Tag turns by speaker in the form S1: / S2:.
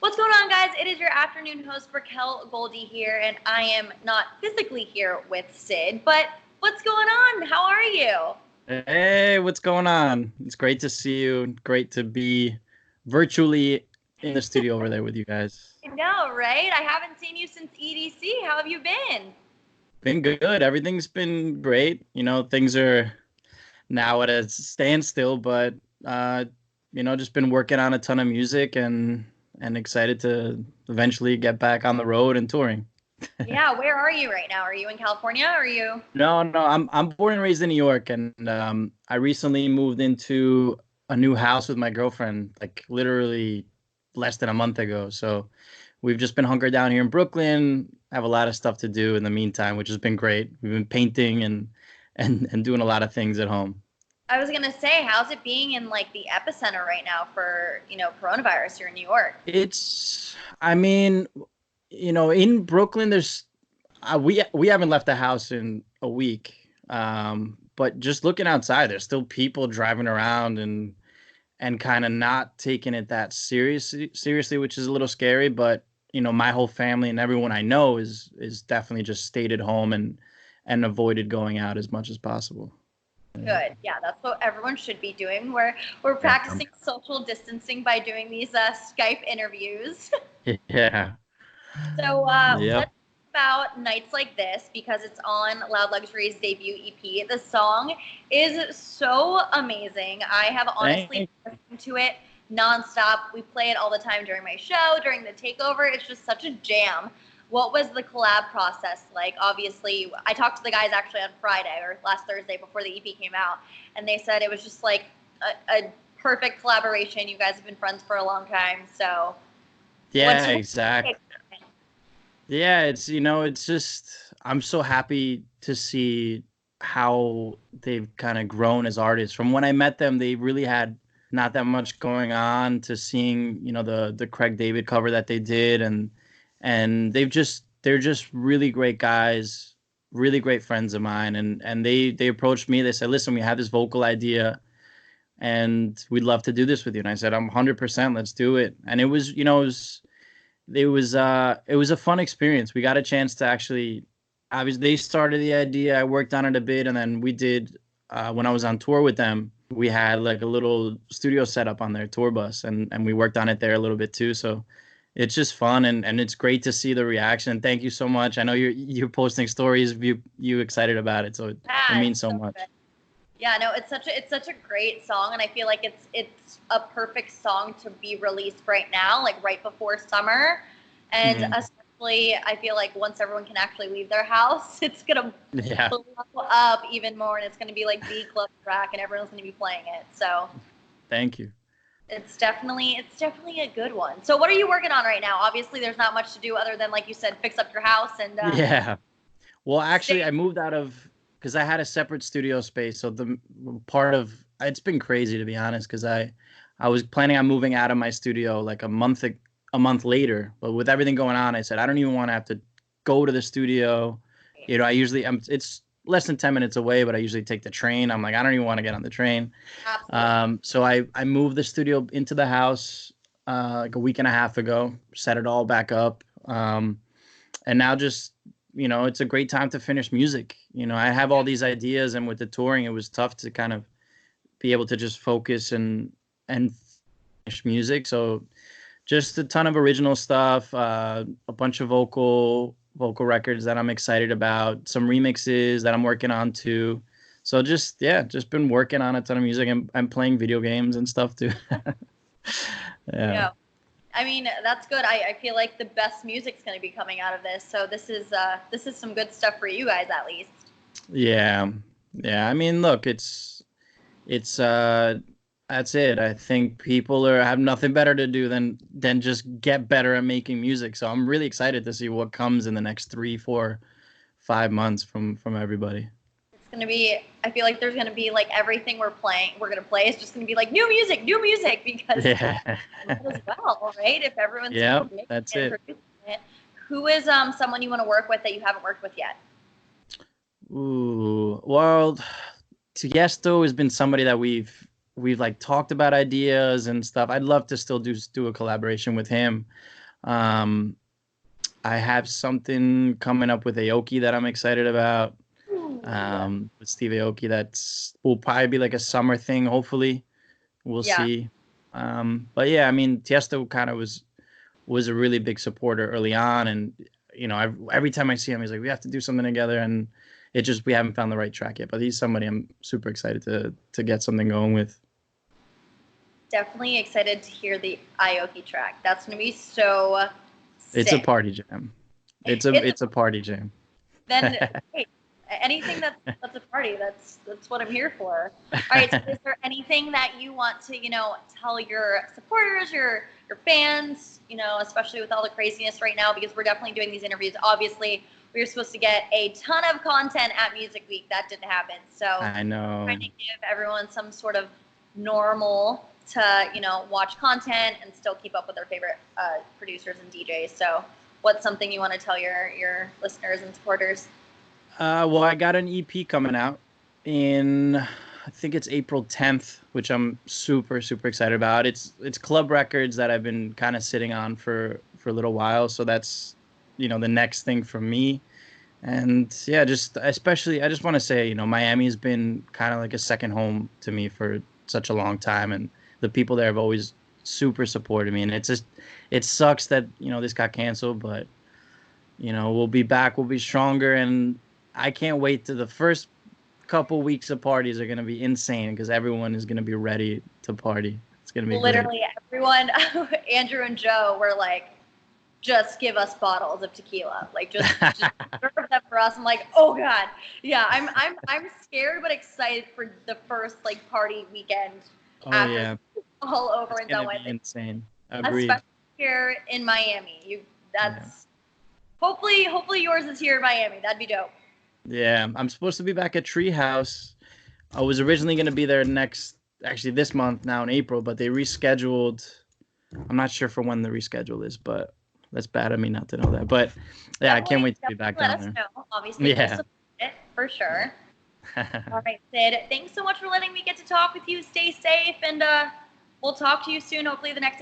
S1: What's going on, guys? It is your afternoon host, Racquel Goldy here, and I am not physically here with Sid, but what's going on? How are you?
S2: Hey, what's going on? It's great to see you. Great to be virtually in the studio over there with you guys.
S1: I know, right? I haven't seen you since EDC. How have you been?
S2: Been good. Everything's been great. Things are now at a standstill, but uh, just been working on a ton of music and excited to eventually get back on the road and touring.
S1: Yeah, where are you right now? Are you in California? Or are you?
S2: No, I'm born and raised in New York, and I recently moved into a new house with my girlfriend, like literally less than a month ago. So we've just been hunkered down here in Brooklyn. Have a lot of stuff to do in the meantime, which has been great. We've been painting and doing a lot of things at home.
S1: I was gonna say, how's it being in like the epicenter right now for coronavirus here in New York?
S2: I mean, in Brooklyn, we haven't left the house in a week. But just looking outside, there's still people driving around and kind of not taking it that seriously, which is a little scary. But my whole family and everyone I know is definitely just stayed at home and avoided going out as much as possible.
S1: Good. Yeah, that's what everyone should be doing. We're
S2: Yeah.
S1: practicing social distancing by doing these Skype interviews.
S2: Yeah.
S1: So
S2: Yep.
S1: let's talk about Nights Like This because it's on Loud Luxury's debut EP. The song is so amazing. I have honestly
S2: Thank.
S1: listened to it nonstop. We play it all the time during my show, during the takeover. It's just such a jam. What was the collab process like? Obviously, I talked to the guys actually on Friday or last Thursday before the EP came out, and they said it was just like a perfect collaboration. You guys have been friends for a long time, so what's
S2: Yeah,
S1: your
S2: exactly. Yeah, it's just I'm so happy to see how they've kind of grown as artists. From when I met them, they really had not that much going on to seeing, the Craig David cover that they did and they're just really great guys, really great friends of mine and they approached me. They said, "Listen, we have this vocal idea and we'd love to do this with you." And I said, "I'm 100%, let's do it." And it was a fun experience. We got a chance to actually obviously they started the idea, I worked on it a bit, and then we did when I was on tour with them, we had like a little studio set up on their tour bus and we worked on it there a little bit too. So it's just fun and it's great to see the reaction. Thank you so much. I know you're posting stories, you excited about it, so it
S1: Yeah,
S2: means
S1: it's
S2: so
S1: so
S2: much.
S1: good. Yeah, no, it's such a great song, and I feel like it's a perfect song to be released right now, like right before summer, and
S2: Mhm.
S1: especially I feel like once everyone can actually leave their house, it's gonna
S2: Yeah.
S1: blow up even more, and it's gonna be like the club track, and everyone's gonna be playing it. So
S2: Thank you.
S1: it's definitely a good one. So what are you working on right now? Obviously, there's not much to do other than like you said, fix up your house and
S2: Yeah. Well, actually,
S1: stay.
S2: I moved out of because I had a separate studio space. So the part of it's been crazy to be honest, because I was planning on moving out of my studio like a month later, but with everything going on, I said I don't even want to have to go to the studio. I usually it's less than 10 minutes away, but I usually take the train. I'm like I don't even want to get on the train.
S1: Absolutely.
S2: So I moved the studio into the house like a week and a half ago, set it all back up. And now just it's a great time to finish music. I have all these ideas, and with the touring it was tough to kind of be able to just focus and finish music. So just a ton of original stuff, a bunch of vocal records that I'm excited about, some remixes that I'm working on too. So just yeah, just been working on a ton of music and I'm playing video games and stuff too. Yeah.
S1: Yeah. I mean, that's good. I feel like the best music's going to be coming out of this. So this is some good stuff for you guys at least.
S2: Yeah. Yeah. I mean, look, it's that's it. I think people have nothing better to do than just get better at making music. So I'm really excited to see what comes in the next 3, 4, 5 months from everybody.
S1: It's going to be I feel like there's going to be like everything we're going to play is just going to be like new music because
S2: Yeah.
S1: might as well, right? If everyone's
S2: Yeah,
S1: making
S2: that's
S1: it and
S2: it.
S1: producing it. Who is someone you want to work with that you haven't worked with yet?
S2: Ooh, well, Tiësto has been somebody that we've like talked about ideas and stuff. I'd love to still do a collaboration with him. Um, I have something coming up with Aoki that I'm excited about.
S1: Ooh.
S2: With Steve Aoki, that's will probably be like a summer thing. Hopefully, we'll
S1: Yeah.
S2: see. But yeah, I mean, Tiësto kind of was a really big supporter early on, and every time I see him, he's like, we have to do something together, and it just we haven't found the right track yet. But he's somebody I'm super excited to get something going with.
S1: Definitely excited to hear the Aoki track. That's gonna be so sick.
S2: It's a party jam. It's a party jam.
S1: Then hey, anything that's a party, that's what I'm here for. All right, so is there anything that you want to, tell your supporters, your fans, especially with all the craziness right now, because we're definitely doing these interviews. Obviously, we were supposed to get a ton of content at Music Week. That didn't happen. So
S2: I know.
S1: trying to give everyone some sort of normal to, watch content and still keep up with their favorite producers and DJs. So what's something you want to tell your listeners and supporters?
S2: Well, I got an EP coming out in, I think it's April 10th, which I'm super, super excited about. It's club records that I've been kind of sitting on for a little while. So that's, the next thing for me. And yeah, just especially, I just want to say, Miami's been kind of like a second home to me for such a long time. And the people there have always super supported me. And it sucks that, this got canceled, but, we'll be back, we'll be stronger. And I can't wait to the first couple weeks of parties are going to be insane because everyone is going to be ready to party. It's going to be
S1: literally great. Everyone, Andrew and Joe were like, just give us bottles of tequila. Like just serve them for us. I'm like, oh God. Yeah, I'm scared but excited for the first like party weekend after
S2: yeah.
S1: all over
S2: it's
S1: and done with.
S2: Insane. Agreed.
S1: Especially here in Miami. Hopefully yours is here in Miami. That'd be dope.
S2: Yeah, I'm supposed to be back at Treehouse. I was originally going to be there this month now in April, but they rescheduled. I'm not sure for when the reschedule is, but that's bad of me not to know that. But yeah, I can't wait to be back down there.
S1: Know. Obviously, we'll support it for sure. All right, Sid. Thanks so much for letting me get to talk with you. Stay safe, and we'll talk to you soon. Hopefully, the next interview.